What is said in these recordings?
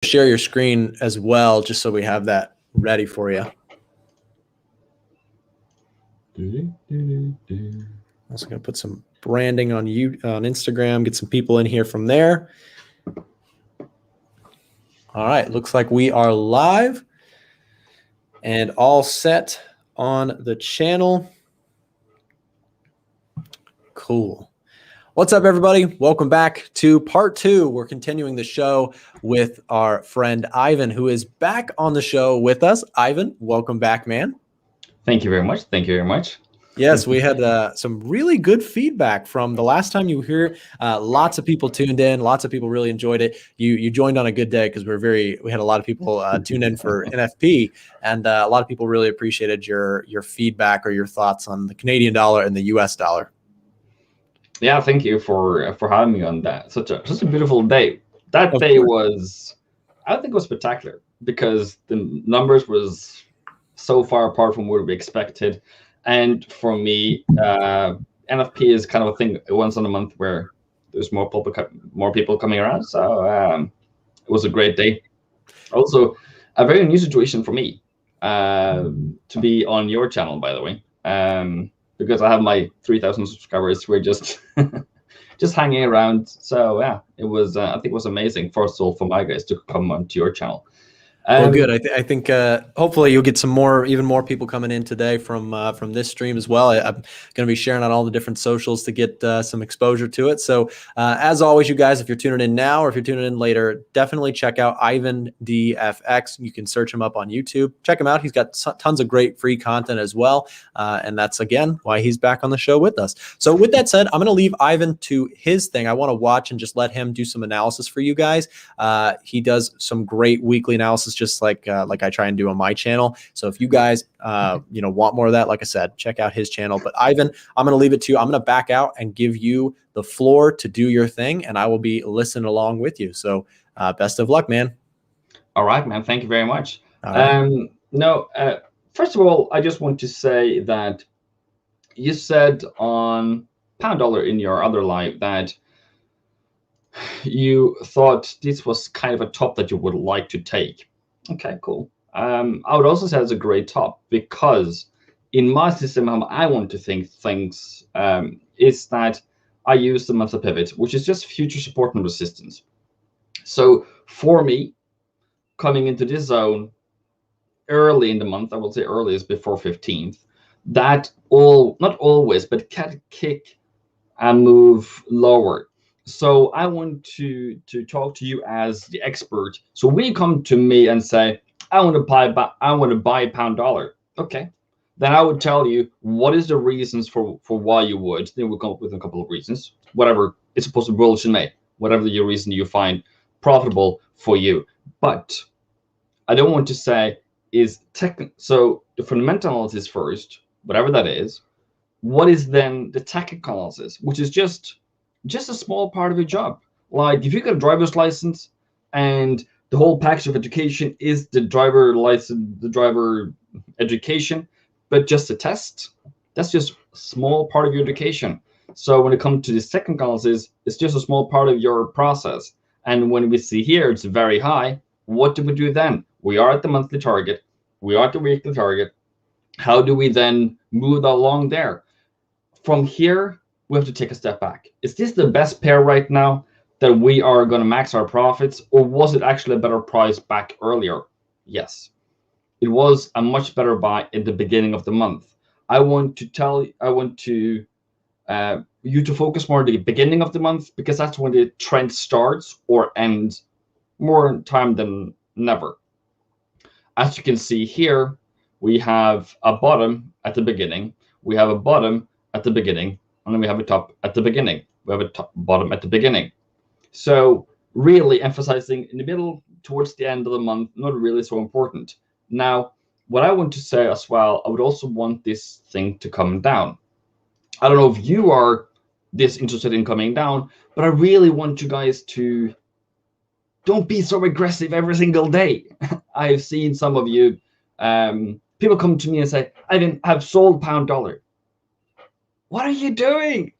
share your screen as well, just so we have that ready for you. I'm also going to put some branding on Instagram, get some people in here from there. All right, looks like we are live and all set on the channel. Cool. What's up, everybody? Welcome back to part 2. We're continuing the show with our friend Ivan, who is back on the show with us. Ivan, welcome back, man. Thank you very much. Thank you very much. Yes, we had some really good feedback from the last time you were here. Lots of people tuned in. Lots of people really enjoyed it. You joined on a good day because we had a lot of people tune in for NFP, and a lot of people really appreciated your feedback or your thoughts on the Canadian dollar and the US dollar. Yeah, thank you for having me on that. Such a beautiful day. That day was, I think, was spectacular because the numbers was so far apart from what we expected. And for me, NFP is kind of a thing once in a month where there's more people coming around. So it was a great day. Also, a very new situation for me to be on your channel, by the way. Because I have my 3,000 subscribers. We're just just hanging around. So yeah, it was. I think it was amazing. First of all, for my guys to come onto your channel. Well, good. I think hopefully you'll get even more people coming in today from this stream as well. I'm going to be sharing on all the different socials to get some exposure to it. So as always, you guys, if you're tuning in now or if you're tuning in later, definitely check out EivindFx. You can search him up on YouTube. Check him out. He's got tons of great free content as well. And that's, again, why he's back on the show with us. So with that said, I'm going to leave Ivan to his thing. I want to watch and just let him do some analysis for you guys. He does some great weekly analysis, just like I try and do on my channel. So if you guys want more of that, like I said, check out his channel. But Ivan, I'm going to leave it to you. I'm going to back out and give you the floor to do your thing, and I will be listening along with you. So best of luck, man. All right, man. Thank you very much. Right. First of all, I just want to say that you said on pound dollar in your other live that you thought this was kind of a top that you would like to take. Okay, cool. I would also say it's a great top because in my system, how I want to think things is that I use them as a pivot, which is just future support and resistance. So for me, coming into this zone early in the month, I will say earliest before 15th, that not always, but can kick and move lower. So I want to talk to you as the expert. So when you come to me and say, I want to buy pound dollar, okay, then I would tell you what is the reasons for why you would. Then we'll come up with a couple of reasons, whatever it's supposed to bullshit me, whatever your reason you find profitable for you. But I don't want to say is technical. So the fundamental analysis first, whatever that is. What is then the technical analysis, which is just a small part of your job. Like if you got a driver's license and the whole package of education is the driver license, the driver education, but just a test, that's just a small part of your education. So when it comes to this technical analysis, it's just a small part of your process. And when we see here, it's very high. What do we do then? We are at the monthly target. We are at the weekly target. How do we then move along there? From here, we have to take a step back. Is this the best pair right now that we are going to max our profits, or was it actually a better price back earlier? Yes, it was a much better buy at the beginning of the month. I want you to focus more at the beginning of the month because that's when the trend starts or ends more time than never. As you can see here, we have a bottom at the beginning. We have a bottom at the beginning. And then we have a top at the beginning. We have a bottom at the beginning. So really emphasizing in the middle towards the end of the month, not really so important. Now, what I want to say as well, I would also want this thing to come down. I don't know if you are this interested in coming down, but I really want you guys to don't be so aggressive every single day. I've seen some of you, people come to me and say, I've sold pound dollar. What are you doing?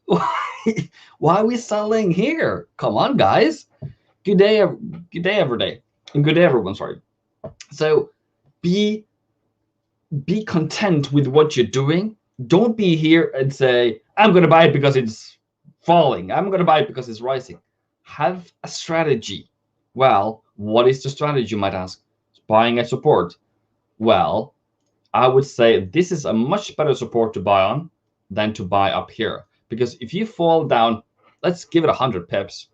Why are we selling here? Come on, guys. Good day every day. And good day, everyone. Sorry. So be content with what you're doing. Don't be here and say, I'm going to buy it because it's falling. I'm going to buy it because it's rising. Have a strategy. Well, what is the strategy, you might ask? Buying a support. Well, I would say this is a much better support to buy on than to buy up here. Because if you fall down, let's give it 100 pips.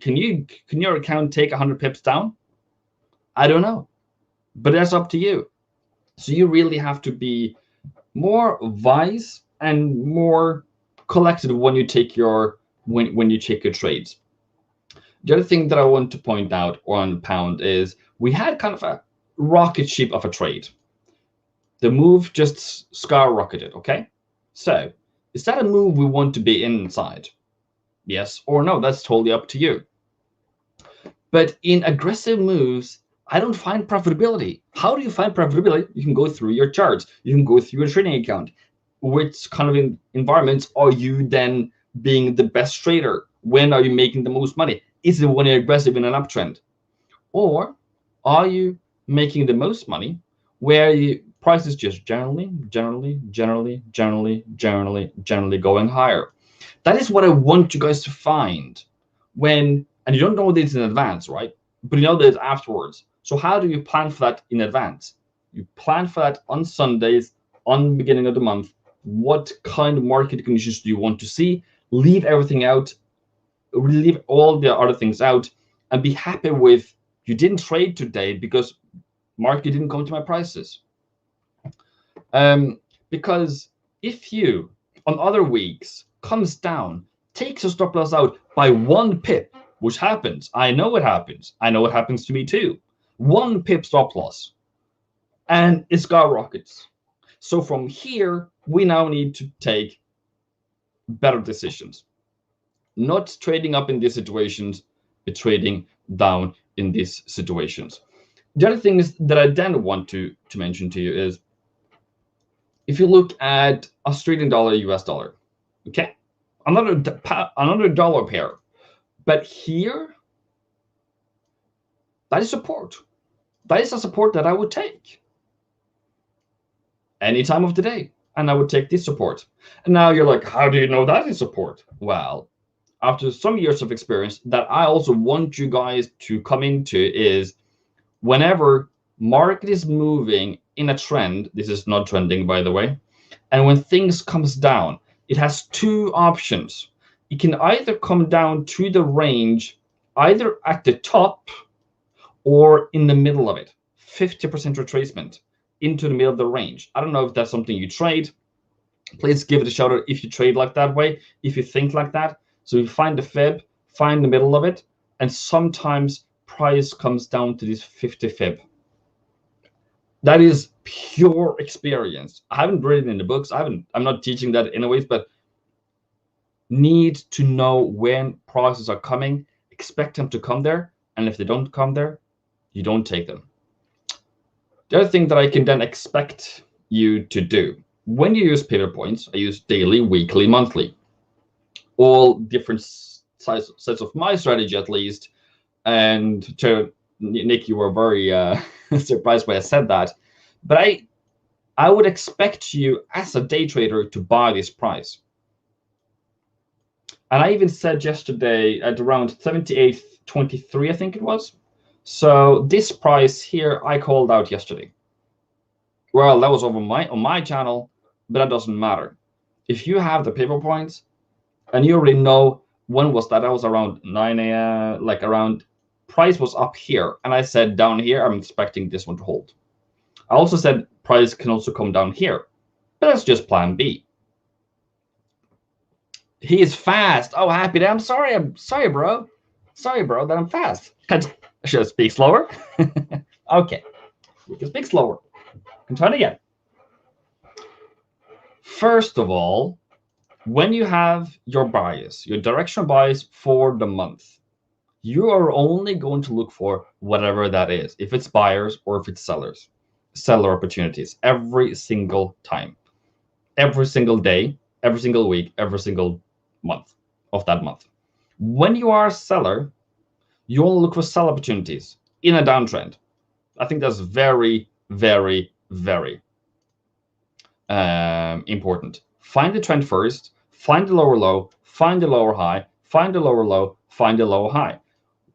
Can your account take 100 pips down? I don't know, but that's up to you. So you really have to be more wise and more collected when you take your when you take your trades. The other thing that I want to point out on pound is we had kind of a rocket ship of a trade. The move just skyrocketed. Okay, so is that a move we want to be inside? Yes or no? That's totally up to you. But in aggressive moves, I don't find profitability. How do you find profitability? You can go through your charts. You can go through your trading account. Which kind of environments are you then being the best trader? When are you making the most money? Is it when you're aggressive in an uptrend? Or are you making the most money where price is just generally going higher? That is what I want you guys to find when, and you don't know this in advance, right? But you know this afterwards. So how do you plan for that in advance? You plan for that on Sundays, on the beginning of the month. What kind of market conditions do you want to see? Leave everything out, leave all the other things out, and be happy with you didn't trade today because market didn't come to my prices. Because if you, on other weeks, comes down, takes a stop loss out by 1 pip, which happens. I know it happens. I know it happens to me too. 1 pip stop loss, and it skyrockets. So from here, we now need to take better decisions. Not trading up in these situations, but trading down in these situations. The other thing is that I then want to mention to you is, if you look at Australian dollar, US dollar, okay, another dollar pair, but here, that is support. That is a support that I would take any time of the day, and I would take this support. And now you're like, how do you know that is support? Well, after some years of experience, that I also want you guys to come into is whenever market is moving in a trend, this is not trending, by the way, and when things comes down, it has 2 options. It can either come down to the range, either at the top or in the middle of it, 50% retracement into the middle of the range. I don't know if that's something you trade. Please give it a shout out if you trade like that way, if you think like that. So you find the fib, find the middle of it, and sometimes price comes down to this 50 fib. That is pure experience. I haven't read it in the books. I'm not teaching that anyways, but need to know when prices are coming, expect them to come there, and if they don't come there, you don't take them. The other thing that I can then expect you to do, when you use pivot points, I use daily, weekly, monthly, all different sets of my strategy at least. And to Nick, you were very surprised when I said that, but I would expect you as a day trader to buy this price. And I even said yesterday at around 78.23, I think it was. So this price here, I called out yesterday. Well, that was over on my channel, but that doesn't matter. If you have the pivot points and you already know when was that, I was around 9 a.m., like around price was up here. And I said down here, I'm expecting this one to hold. I also said price can also come down here, but that's just plan B. He is fast. Oh, happy day. I'm sorry, bro. Sorry, bro, that I'm fast. Should I speak slower? Okay, you can speak slower. And try it again. First of all, when you have your bias, your directional bias for the month, you are only going to look for whatever that is, if it's buyers or if it's sellers, seller opportunities, every single time, every single day, every single week, every single month of that month. When you are a seller, you only look for sell opportunities. in a downtrend. I think that's very, very, very important. Find the trend first, find the lower low, find the lower high, find the lower low, find the lower high.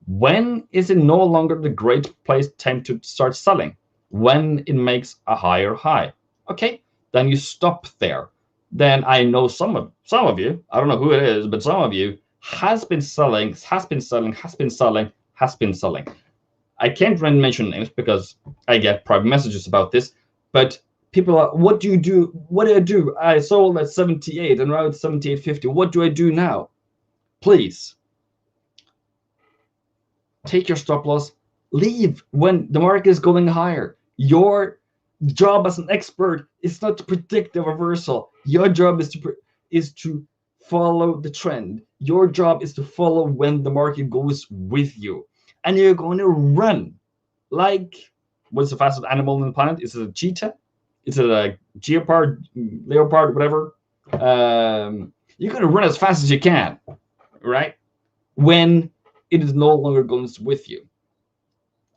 When is it no longer the great time to start selling? When it makes a higher high. Okay, then you stop there. Then I know some of you, I don't know who it is, but some of you has been selling. I can't really mention names because I get private messages about this, but people are, what do you do? What do I do? I sold at 78 and now it's 78.50. What do I do now? Please take your stop loss, leave when the market is going higher. Your job as an expert is not to predict the reversal. Your job is to follow the trend. Your job is to follow when the market goes with you. And you're going to run like, what's the fastest animal on the planet? Is it a cheetah? Is it a leopard, whatever? You're going to run as fast as you can, right? When it is no longer going with you.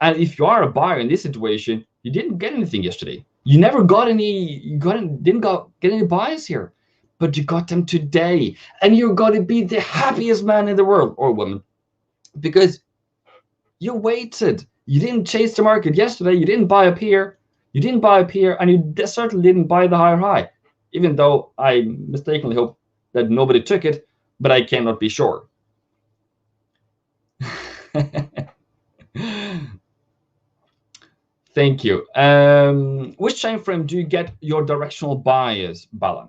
And if you are a buyer in this situation, you didn't get anything yesterday. You never got any, didn't get any buys here, but you got them today. And you're going to be the happiest man in the world, or woman, because you waited. You didn't chase the market yesterday. You didn't buy up here. And you certainly didn't buy the higher high, even though I mistakenly hope that nobody took it, but I cannot be sure. Thank you. Which time frame do you get your directional bias, Balan?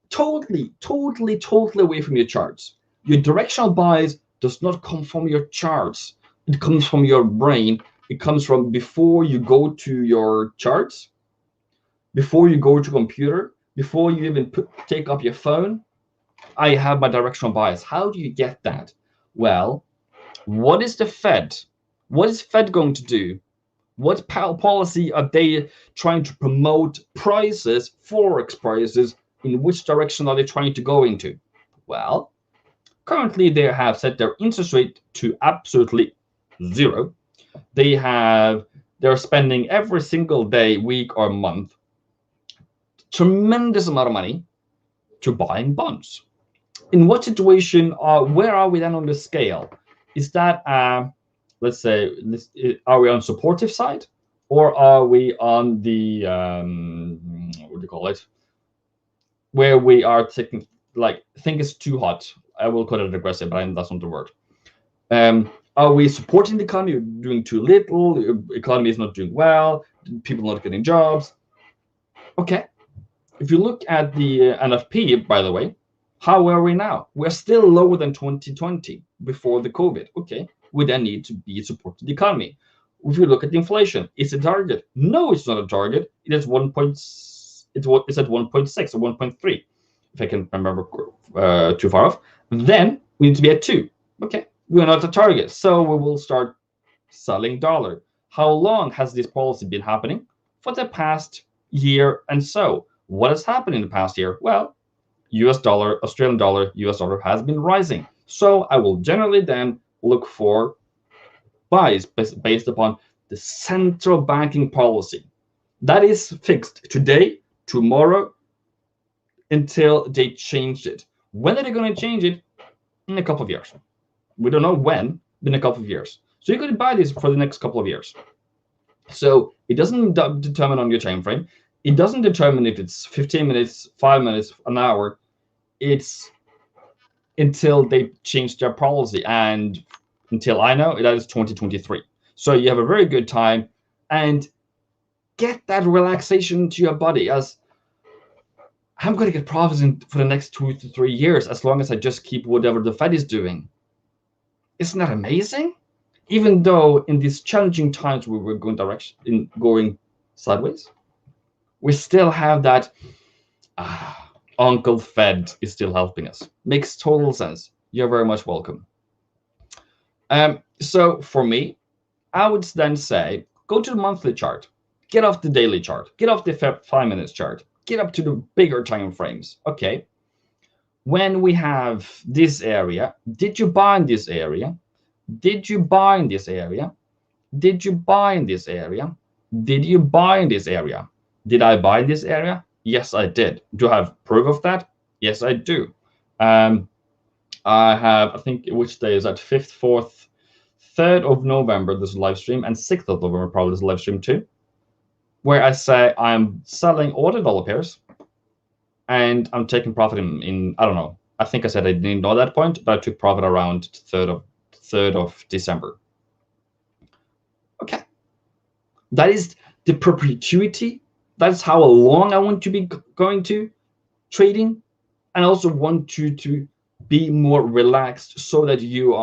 Totally away from your charts. Your directional bias does not come from your charts. It comes from your brain. It comes from before you go to your charts, before you go to computer, before you even take up your phone. I have my directional bias. How do you get that? Well, what is the Fed? What is Fed going to do? What policy are they trying to promote prices, forex prices? In which direction are they trying to go into? Well, currently they have set their interest rate to absolutely 0. They're spending every single day, week, or month tremendous amount of money to buying bonds. In what situation, where are we then on the scale? Is that, let's say, are we on supportive side, or are we on the, what do you call it? Where we are taking, like, think it's too hot. I will call it aggressive, but that's not the word. Are we supporting the economy? Doing too little? The economy is not doing well. People not getting jobs. Okay. If you look at the NFP, by the way, how are we now? We're still lower than 2020 before the COVID. Okay. We then need to be supporting the economy. If you look at the inflation, it's a target. No, it's not a target. It is 1. It's at 1.6 or 1.3, if I can remember too far off. Then we need to be at 2. Okay, we are not a target, so we will start selling dollar. How long has this policy been happening? For the past year and so. What has happened in the past year? Well, US dollar, Australian dollar, US dollar has been rising. So I will generally then look for buys based upon the central banking policy. That is fixed today, tomorrow, until they change it. When are they going to change it? In a couple of years. We don't know when, but in a couple of years. So you're going to buy this for the next couple of years. So it doesn't determine on your time frame. It doesn't determine if it's 15 minutes, 5 minutes, an hour. It's until they change their policy. And until I know, that is 2023. So you have a very good time, and get that relaxation to your body. As I'm going to get profits for the next 2 to 3 years, as long as I just keep whatever the Fed is doing. Isn't that amazing? Even though in these challenging times we were going sideways, we still have that Uncle Fed is still helping us. Makes total sense. You're very much welcome. So for me, I would then say, go to the monthly chart, get off the daily chart, get off the 5 minutes chart, get up to the bigger time frames. Okay. When we have this area, did you buy in this area? Did you buy in this area? Did you buy in this area? Did you buy in this area? Did I buy in this area? Yes, I did. Do I have proof of that? Yes, I do. I have, I think, which day is that? 5th, 4th, 3rd of November, this live stream, and 6th of November, probably this live stream too, where I say I'm selling all the dollar pairs and I'm taking profit in I don't know. I think I said I didn't know that point, but I took profit around 3rd of December. Okay. That is the perpetuity. That's how long I want to be going to trading. And I also want you to be more relaxed so that you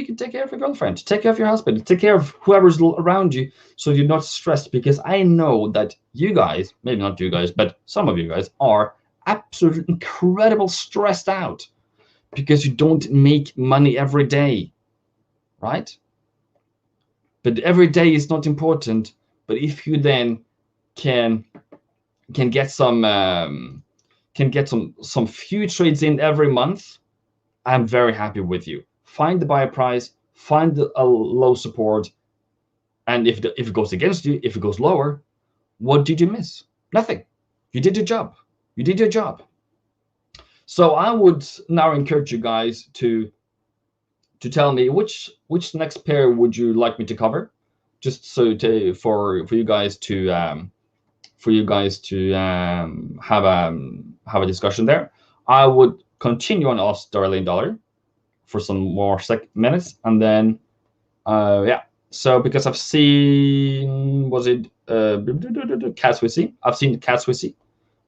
can take care of your girlfriend, take care of your husband, take care of whoever's around you, so you're not stressed. Because I know that you guys, maybe not you guys, but some of you guys are absolutely incredible stressed out because you don't make money every day, right? But every day is not important. But if you then can get some few trades in every month, I'm very happy with you. Find the buy price, find a low support, and if it goes against you, if it goes lower, what did you miss? Nothing. You did your job. You did your job. So I would now encourage you guys to tell me which next pair would you like me to cover, just so for you guys to have a discussion there. I would continue on Australian dollar for some more minutes, and then yeah. So because I've seen, was it CAD Swissy? I've seen CAD Swissy,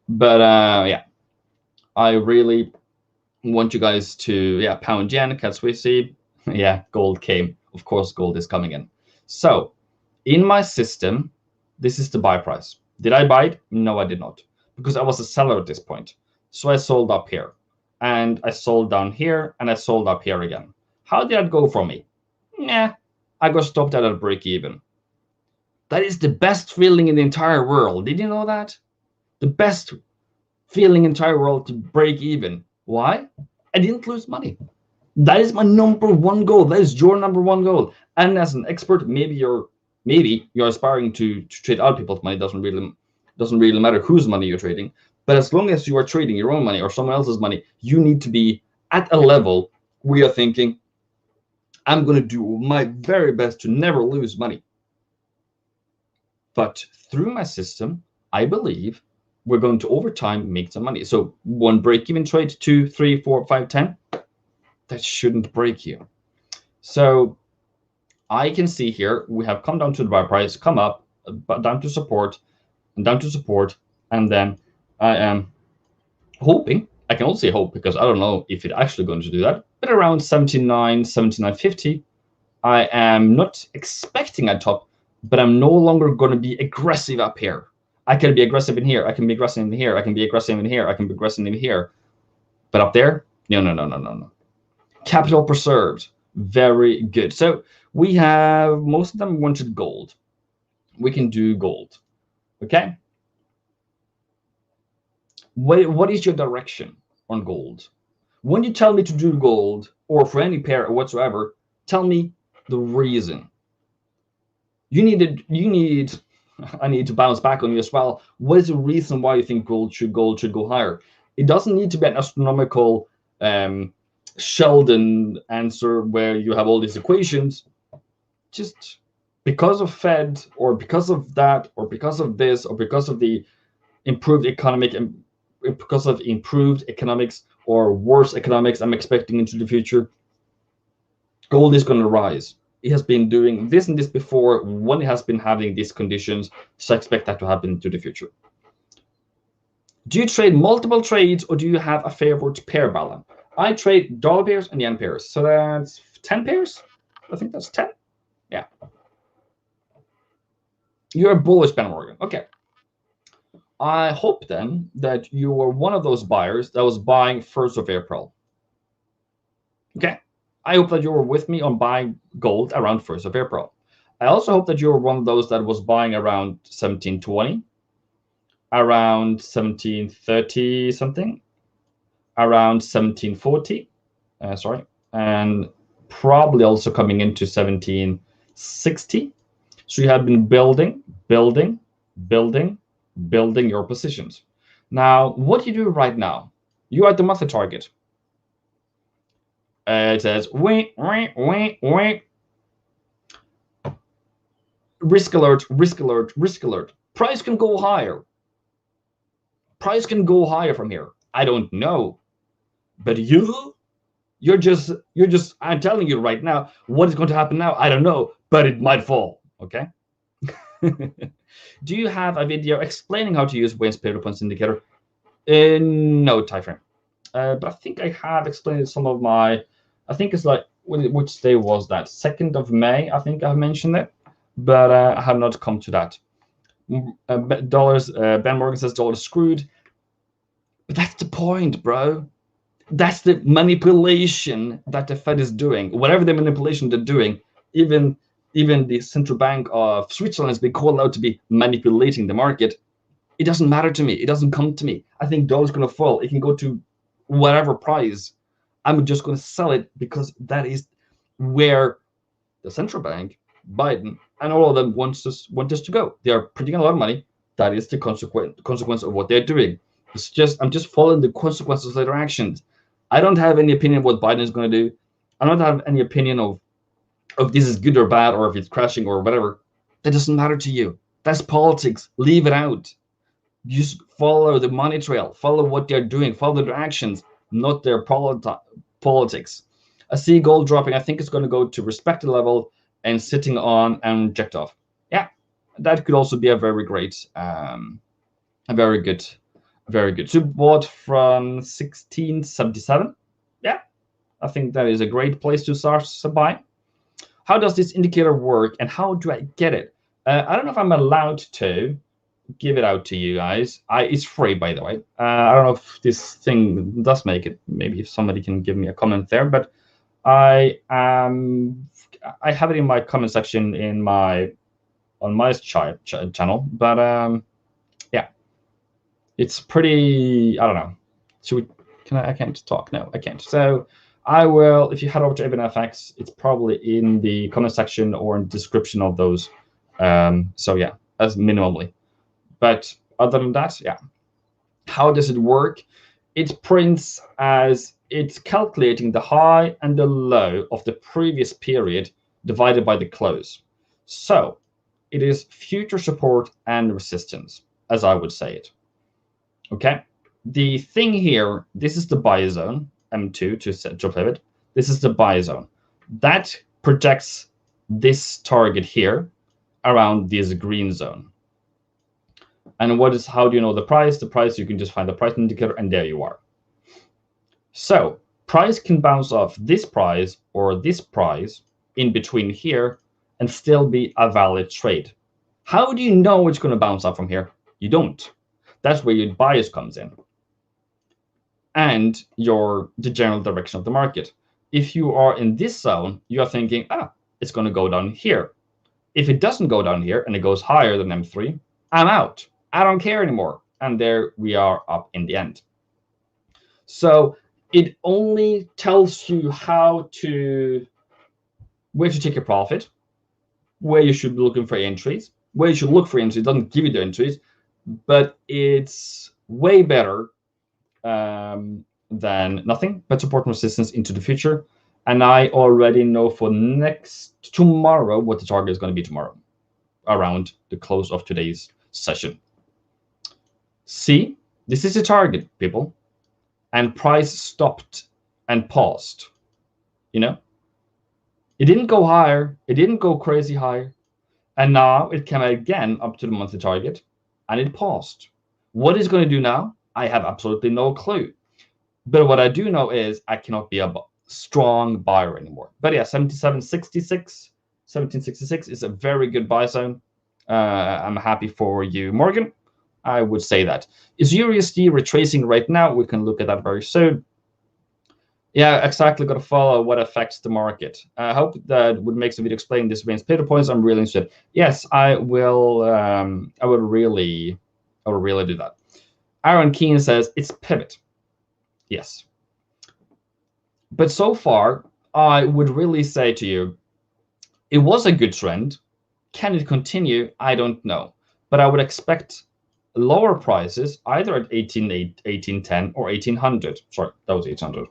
but yeah, I really want you guys to pound yen, CAD Swissy. Yeah, gold came. Of course, gold is coming in. So in my system, this is the buy price. Did I buy it? No, I did not, because I was a seller at this point. So I sold up here, and I sold down here, and I sold up here again. How did that go for me? Nah, I got stopped at a break even. That is the best feeling in the entire world. Did you know that? The best feeling in the entire world to break even. Why? I didn't lose money. That is my number one goal. That is your number one goal. And as an expert, maybe you're aspiring to trade other people's money. Doesn't really matter whose money you're trading. But as long as you are trading your own money or someone else's money, you need to be at a level where you're thinking, I'm going to do my very best to never lose money. But through my system, I believe we're going to over time make some money. So one break-even trade, 2, 3, 4, 5, 10, that shouldn't break you. So I can see here we have come down to the buy price, come up, down to support, and down to support, and then I am hoping, I can also say hope because I don't know if it's actually going to do that, but around 79, 79.50, I am not expecting a top, but I'm no longer going to be aggressive up here. I can be aggressive in here, I can be aggressive in here, I can be aggressive in here, I can be aggressive in here, but up there, no. Capital preserved, very good. So we have, most of them wanted gold. We can do gold, okay? What is your direction on gold? When you tell me to do gold, or for any pair or whatsoever, tell me the reason. I need to bounce back on you as well. What is the reason why you think gold should go higher? It doesn't need to be an astronomical Sheldon answer where you have all these equations. Just because of Fed, or because of that, or because of this, or because of the improved economic, and because of improved economics or worse economics I'm expecting into the future, gold is going to rise. It has been doing this and this before when it has been having these conditions, so I expect that to happen into the future. Do you trade multiple trades, or do you have a favorite pair balance? I trade dollar pairs and yen pairs, so that's 10 pairs. I think that's 10. Yeah. You're a bullish, Ben Morgan. Okay. I hope then that you were one of those buyers that was buying 1st of April. Okay. I hope that you were with me on buying gold around 1st of April. I also hope that you were one of those that was buying around 1720, around 1730 something, around 1740, and probably also coming into 1760. So you have been building your positions. Now, what do you do right now? You're at the monthly target. It says, wait. Risk alert, risk alert, risk alert. Price can go higher. Price can go higher from here. I don't know. But you're just, I'm telling you right now, what is going to happen now? I don't know, but it might fall, okay? Do you have a video explaining how to use Wayne's Paper Points indicator? No, Tyframe. But I think I have explained some of my, I think it's like, which day was that? 2nd of May, I think I mentioned it, but I have not come to that. Ben Morgan says dollars screwed. But that's the point, bro. That's the manipulation that the Fed is doing. Whatever the manipulation they're doing, even the central bank of Switzerland has been called out to be manipulating the market. It doesn't matter to me. It doesn't come to me. I think dollar's going to fall. It can go to whatever price. I'm just going to sell it because that is where the central bank, Biden, and all of them want us to go. They are printing a lot of money. That is the consequence of what they're doing. It's just, I'm just following the consequences of their actions. I don't have any opinion of what Biden is going to do. I don't have any opinion of this is good or bad, or if it's crashing or whatever. That doesn't matter to you. That's politics. Leave it out. Just follow the money trail. Follow what they're doing. Follow their actions, not their politics. I see gold dropping. I think it's going to go to respected level and sitting on and reject off. Yeah, that could also be a very great, very good. So bought from 1677. Yeah, I think that is a great place to start to buy. How does this indicator work, and how do I get it? I don't know if I'm allowed to give it out to you guys. It's free, by the way. I don't know if this thing does make it. Maybe if somebody can give me a comment there, but I have it in my comment section on my channel. But yeah, it's pretty. I don't know. Should we? I can't talk. No, I can't. So I will. If you head over to EivindFx, it's probably in the comment section or in the description of those. So yeah, as minimally. But other than that, yeah. How does it work? It prints as it's calculating the high and the low of the previous period divided by the close. So it is future support and resistance, as I would say it. Okay. The thing here, this is the buy zone, M2 to central pivot. This is the buy zone. That projects this target here around this green zone. And how do you know the price? The price, you can just find the price indicator, and there you are. So price can bounce off this price or this price in between here and still be a valid trade. How do you know it's going to bounce up from here? You don't. That's where your bias comes in. And the general direction of the market. If you are in this zone, you are thinking, it's going to go down here. If it doesn't go down here and it goes higher than M3, I'm out. I don't care anymore. And there we are up in the end. So it only tells you where to take a profit, where you should be looking for entries, where you should look for entries. It doesn't give you the entries, but it's way better than nothing, but support and resistance into the future. And I already know for tomorrow what the target is going to be tomorrow, around the close of today's session. See, this is the target, people. And price stopped and paused. You know, it didn't go higher. It didn't go crazy higher. And now it came again up to the monthly target and it paused. What is going to do now? I have absolutely no clue. But what I do know is I cannot be a strong buyer anymore. But yeah, 1766 is a very good buy zone. I'm happy for you, Morgan. I would say that. Is USD retracing right now? We can look at that very soon. Yeah, exactly. Got to follow what affects the market. I hope that would make some video explaining this Wayne's Paper Points. I'm really interested. Yes, I will. I would really do that. Aaron Keane says it's pivot. Yes. But so far, I would really say to you, it was a good trend. Can it continue? I don't know. But I would expect lower prices either at 1810 or 1800. Sorry, that was 800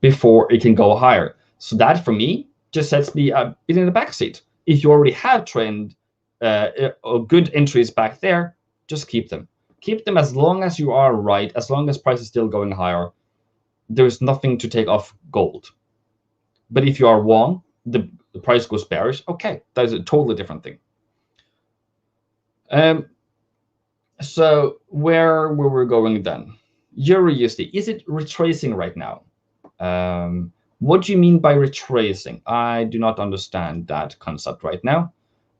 before it can go higher. So that for me just sets me a bit in the backseat. If you already have trend good entries back there, just keep them. Keep them as long as you are right, as long as price is still going higher. There's nothing to take off gold. But if you are wrong, the price goes bearish, okay, that is a totally different thing. So where were we going then? Euro USD, is it retracing right now? What do you mean by retracing? I do not understand that concept right now.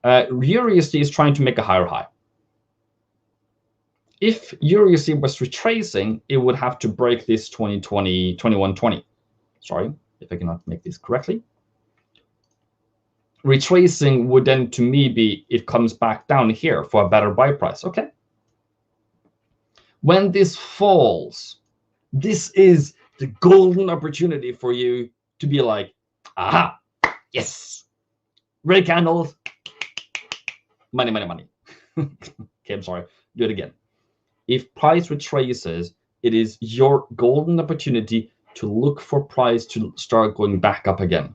Euro USD is trying to make a higher high. If Euro USD was retracing, it would have to break this 2120. Sorry, if I cannot make this correctly. Retracing would then, to me, be it comes back down here for a better buy price. Okay. When this falls, this is the golden opportunity for you to be like, aha, yes, red candles, money, money, money. Okay, I'm sorry, do it again. If price retraces, it is your golden opportunity to look for price to start going back up again.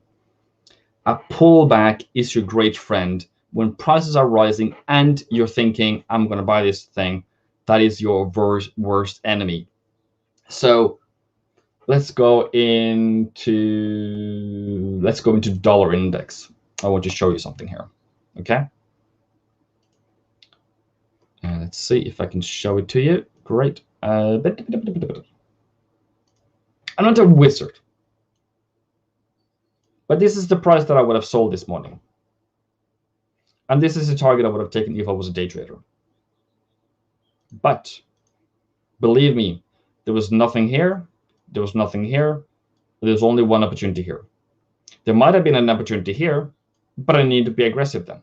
A pullback is your great friend. When prices are rising and you're thinking, I'm going to buy this thing, that is your worst enemy. So let's go into dollar index. I want to show you something here. Okay. And let's see if I can show it to you. Great. I'm not a wizard, but this is the price that I would have sold this morning. And this is the target I would have taken if I was a day trader. But believe me, there was nothing here. There was nothing here. There's only one opportunity here. There might have been an opportunity here, but I need to be aggressive then.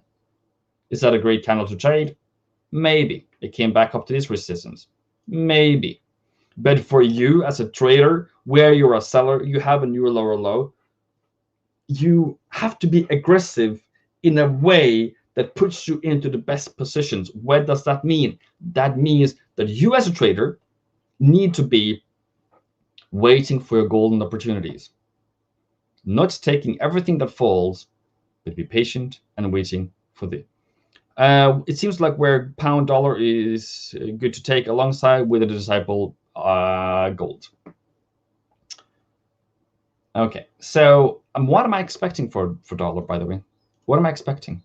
Is that a great candle to trade? Maybe. It came back up to this resistance. Maybe. But for you as a trader, where you're a seller, you have a new lower low, you have to be aggressive in a way that puts you into the best positions. What does that mean? That means that you as a trader need to be waiting for your golden opportunities. Not taking everything that falls, but be patient and waiting for the it seems like where pound dollar is good to take alongside with the disciple gold. Okay, so what am I expecting for dollar, by the way? What am I expecting?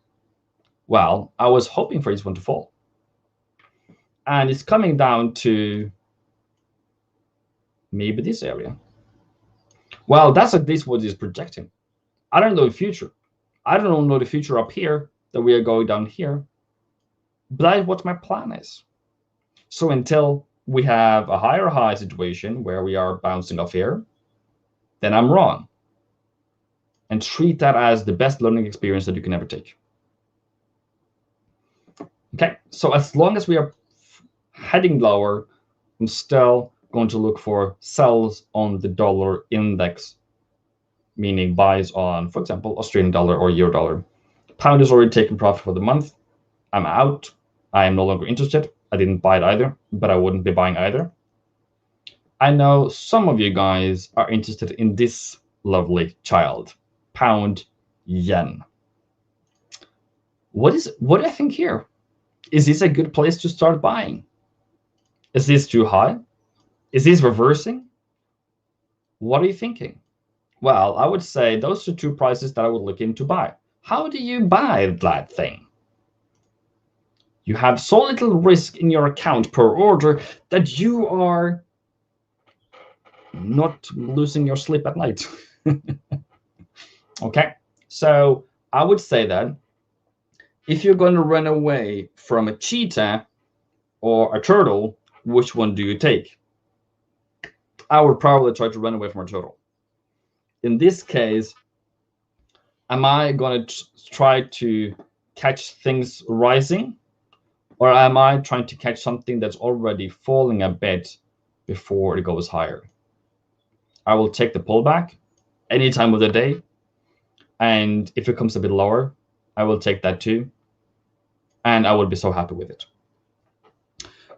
Well, I was hoping for this one to fall. And it's coming down to maybe this area. Well, that's at least what it's projecting. I don't know the future. I don't know the future up here, that we are going down here. But that's what my plan is. So until we have a higher high situation where we are bouncing off here, then I'm wrong. And treat that as the best learning experience that you can ever take. Okay, so as long as we are heading lower, I'm still going to look for sells on the dollar index, meaning buys on, for example, Australian dollar or euro dollar. Pound is already taken profit for the month. I'm out. I am no longer interested. I didn't buy it either, but I wouldn't be buying either. I know some of you guys are interested in this lovely child, pound yen. What do I think here? Is this a good place to start buying? Is this too high? Is this reversing? What are you thinking? Well, I would say those are two prices that I would look into buy. How do you buy that thing? You have so little risk in your account per order that you are not losing your sleep at night. Okay, so I would say that if you're going to run away from a cheetah or a turtle, which one do you take? I would probably try to run away from a turtle. In this case, am I going to try to catch things rising, or am I trying to catch something that's already falling a bit before it goes higher? I will take the pullback any time of the day. And if it comes a bit lower, I will take that too. And I will be so happy with it.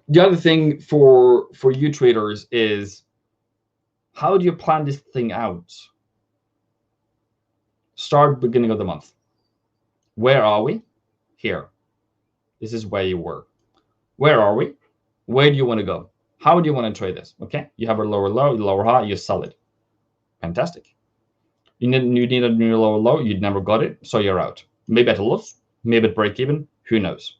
The other thing for you traders is, how do you plan this thing out? Start beginning of the month. Where are we? Here. This is where you were. Where are we? Where do you want to go? How do you want to trade this? Okay, you have a lower low, lower high, you sell it. Fantastic. You need a new lower low, you never got it, so you're out. Maybe at a loss, maybe at break even, who knows?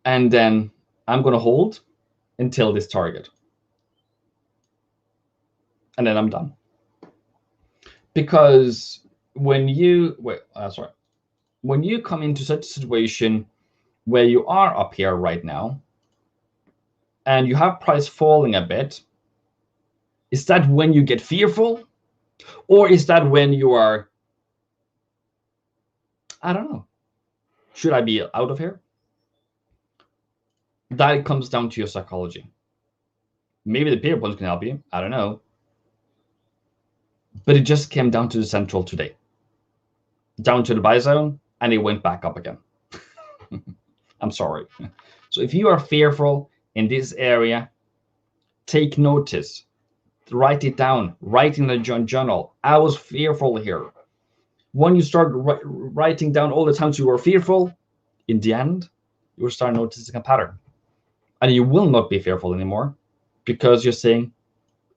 And then I'm going to hold until this target. And then I'm done. Because when you, when you come into such a situation where you are up here right now, and you have price falling a bit, is that when you get fearful? Or is that when you are, I don't know, should I be out of here? That comes down to your psychology. Maybe the peer points can help you, I don't know. But it just came down to the central today. Down to the buy zone, and it went back up again. I'm sorry. So if you are fearful in this area, take notice. Write it down. Write in the journal. I was fearful here. When you start writing down all the times you were fearful, in the end, you will start noticing a pattern. And you will not be fearful anymore, because you're saying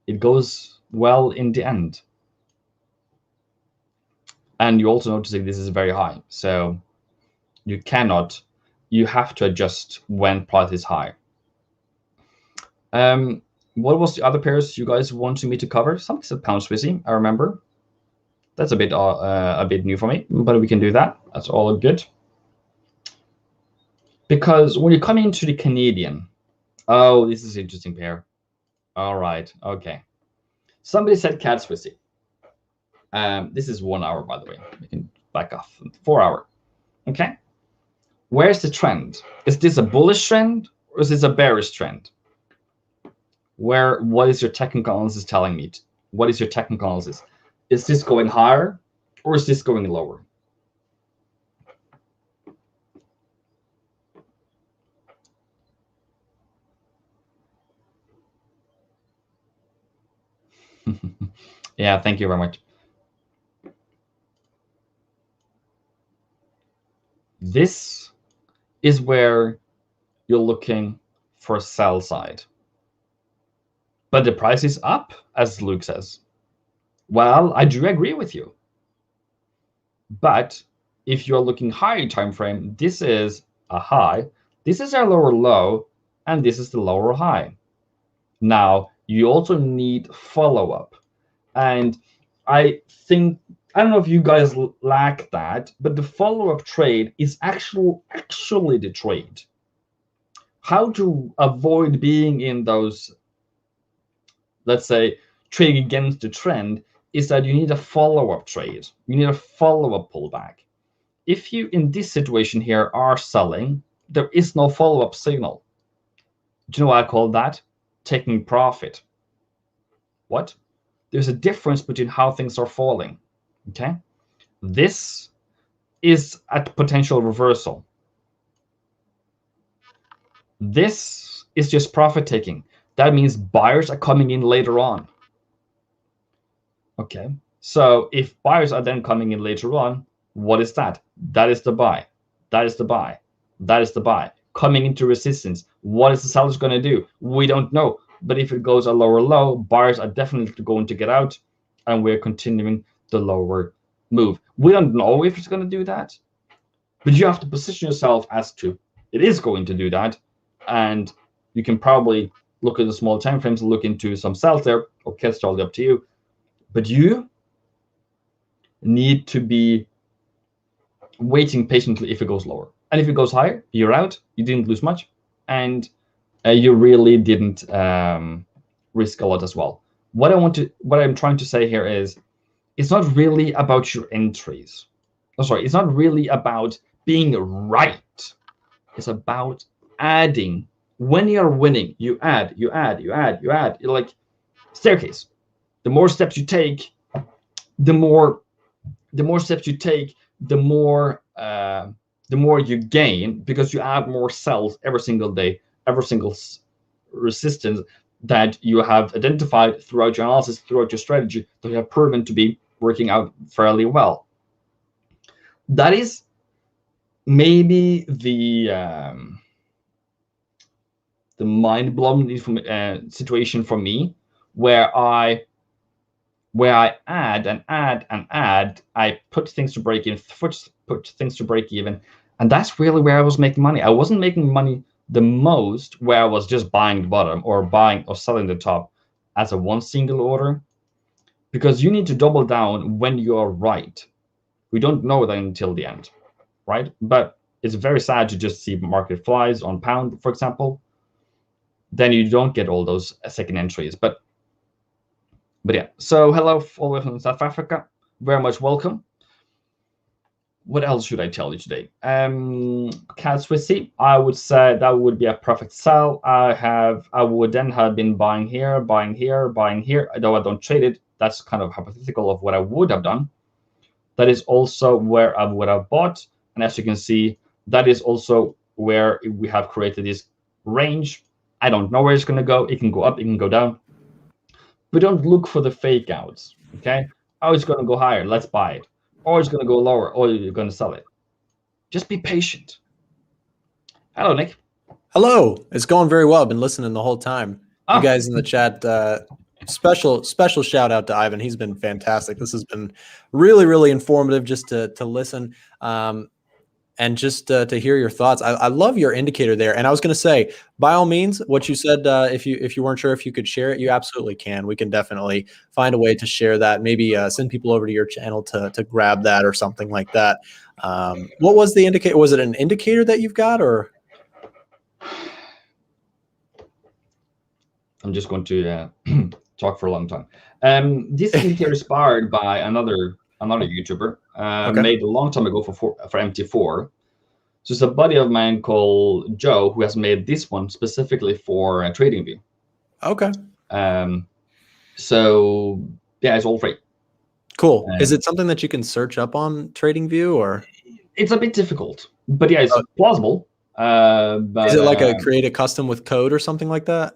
it goes well in the end. And you also noticing this is very high. So you cannot, you have to adjust when price is high. What was the other pairs you guys wanted me to cover? Something said pound Swissy, I remember. That's a bit new for me, but we can do that. That's all good. Because when you come into the Canadian, oh, this is an interesting pair. All right, okay. Somebody said CAD Swissy. This is 1 hour, by the way. We can back off. 4 hour. Okay. Where's the trend? Is this a bullish trend or is this a bearish trend? What is your technical analysis telling me? What is your technical analysis? Is this going higher or is this going lower? Yeah, thank you very much. This is where you're looking for sell side. But the price is up, as Luke says. Well, I do agree with you. But if you're looking higher time frame, this is a high, this is our lower low, and this is the lower high. Now, you also need follow-up. And I think, I don't know if you guys lack that, but the follow-up trade is actually the trade. How to avoid being in those, let's say, trading against the trend, is that you need a follow-up trade. You need a follow-up pullback. If you, in this situation here, are selling, there is no follow-up signal. Do you know what I call that? Taking profit. What? There's a difference between how things are falling. Okay? This is at potential reversal. This is just profit taking. That means buyers are coming in later on. Okay, so if buyers are then coming in later on, what is that? That is the buy. That is the buy. That is the buy. Coming into resistance. What is the sellers going to do? We don't know. But if it goes a lower low, buyers are definitely going to get out, and we're continuing the lower move. We don't know if it's going to do that, but you have to position yourself as to it is going to do that, and you can probably look at the small time frames and look into some sells there. Okay, it's totally up to you. But you need to be waiting patiently if it goes lower. And if it goes higher, you're out. You didn't lose much. And you really didn't risk a lot as well. What I'm trying to say here is, it's not really about your entries. Oh, sorry, it's not really about being right. It's about adding. When you're winning, you add. You're like staircase. The more steps you take, the more steps you take, the more you gain, because you add more cells every single day, every single resistance that you have identified throughout your analysis, throughout your strategy, that you have proven to be working out fairly well. That is maybe the mind-blowing situation for me, where I add and add and add. I put things to break even, put things to break even, and that's really where I was making money. I wasn't making money the most where I was just buying the bottom or buying or selling the top as a one single order, because you need to double down when you're right. We don't know that until the end, right? But it's very sad to just see market flies on pound, for example. Then you don't get all those second entries. But yeah, so hello all the way from South Africa. Very much welcome. What else should I tell you today? Cat Swissy, I would say that would be a perfect sell. I would then have been buying here, buying here, buying here. Though I don't trade it, that's kind of hypothetical of what I would have done. That is also where I would have bought. And as you can see, that is also where we have created this range. I don't know where it's going to go. It can go up, it can go down. We don't look for the fake outs, okay? Oh, it's going to go higher, let's buy it. Or it's going to go lower, or you're going to sell it. Just be patient. Hello, Nick. Hello. It's going very well. I've been listening the whole time. You guys in the chat, special shout out to Ivan. He's been fantastic. This has been really, really informative just to listen. And just to hear your thoughts. I love your indicator there. And I was going to say, by all means, what you said, if you weren't sure if you could share it, you absolutely can. We can definitely find a way to share that. Maybe send people over to your channel to grab that or something like that. What was the indicator? Was it an indicator that you've got, or? I'm just going to talk for a long time. This indicator is inspired by another YouTuber. Made a long time ago for MT4. So it's a buddy of mine called Joe who has made this one specifically for TradingView. Okay. So yeah, it's all free. Cool. Is it something that you can search up on TradingView, or? It's a bit difficult, but yeah, it's plausible. But, is it like a create a custom with code or something like that?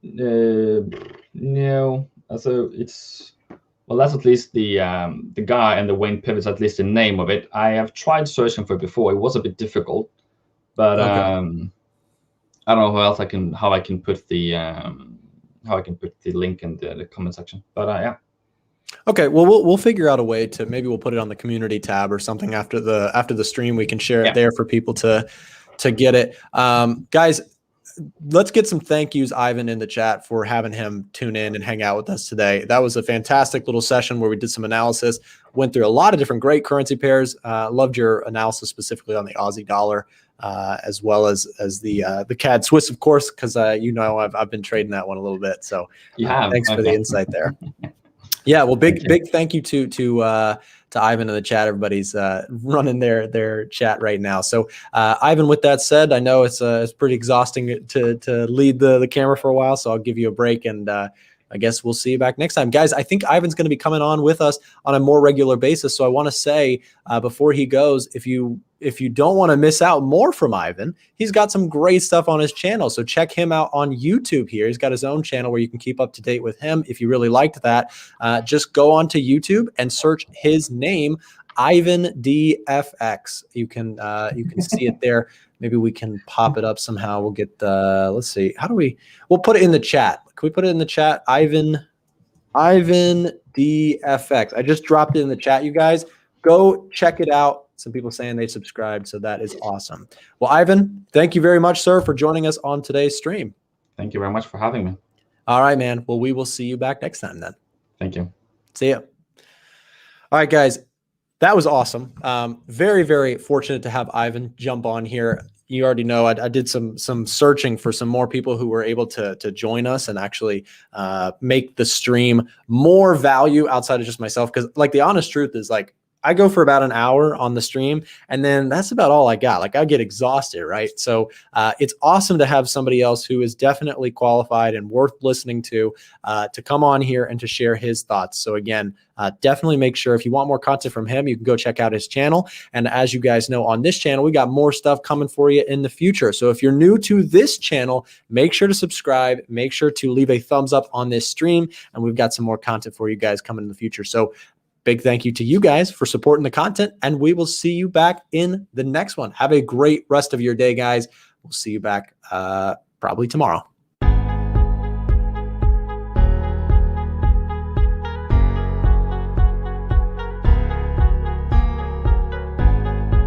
No. So it's. Well, that's at least the guy, and the Wayne Pivots, at least the name of it. I have tried searching for it before. It was a bit difficult, but okay. I don't know how I can put the link in the comment section. But yeah. Okay, well, we'll figure out a way to, maybe we'll put it on the community tab or something after the stream. We can share it there for people to get it. Guys, let's get some thank yous, Ivan, in the chat for having him tune in and hang out with us today. That was a fantastic little session where we did some analysis, went through a lot of different great currency pairs. Loved your analysis specifically on the Aussie dollar, as well as the CAD Swiss, of course, because I've been trading that one a little bit. So thanks for the insight there. Yeah, well, big thank you to Ivan in the chat. Everybody's running their chat right now. So Ivan, with that said, I know it's pretty exhausting to lead the camera for a while, so I'll give you a break, and I guess we'll see you back next time. Guys, I think Ivan's going to be coming on with us on a more regular basis. So I want to say before he goes, if you don't want to miss out more from Ivan, he's got some great stuff on his channel. So check him out on YouTube here. He's got his own channel where you can keep up to date with him. If you really liked that, just go onto YouTube and search his name, EivindFx. You can see it there. Maybe we can pop it up somehow. We'll get let's see. We'll put it in the chat. Can we put it in the chat? EivindFx. I just dropped it in the chat, you guys. Go check it out. Some people saying they subscribed, so that is awesome. Well, Ivan, thank you very much, sir, for joining us on today's stream. Thank you very much for having me. All right, man. Well, we will see you back next time then. Thank you. See ya. All right, guys. That was awesome. Very, very fortunate to have Ivan jump on here. You already know I did some searching for some more people who were able to join us and actually make the stream more value outside of just myself. Because, like, the honest truth is, like, I go for about an hour on the stream, and then that's about all I got. Like I get exhausted, right? So it's awesome to have somebody else who is definitely qualified and worth listening to come on here and to share his thoughts. So again, definitely make sure if you want more content from him, you can go check out his channel. And as you guys know, on this channel, we got more stuff coming for you in the future. So if you're new to this channel, make sure to subscribe, make sure to leave a thumbs up on this stream, and we've got some more content for you guys coming in the future. So big thank you to you guys for supporting the content, and we will see you back in the next one. Have a great rest of your day, guys. We'll see you back probably tomorrow.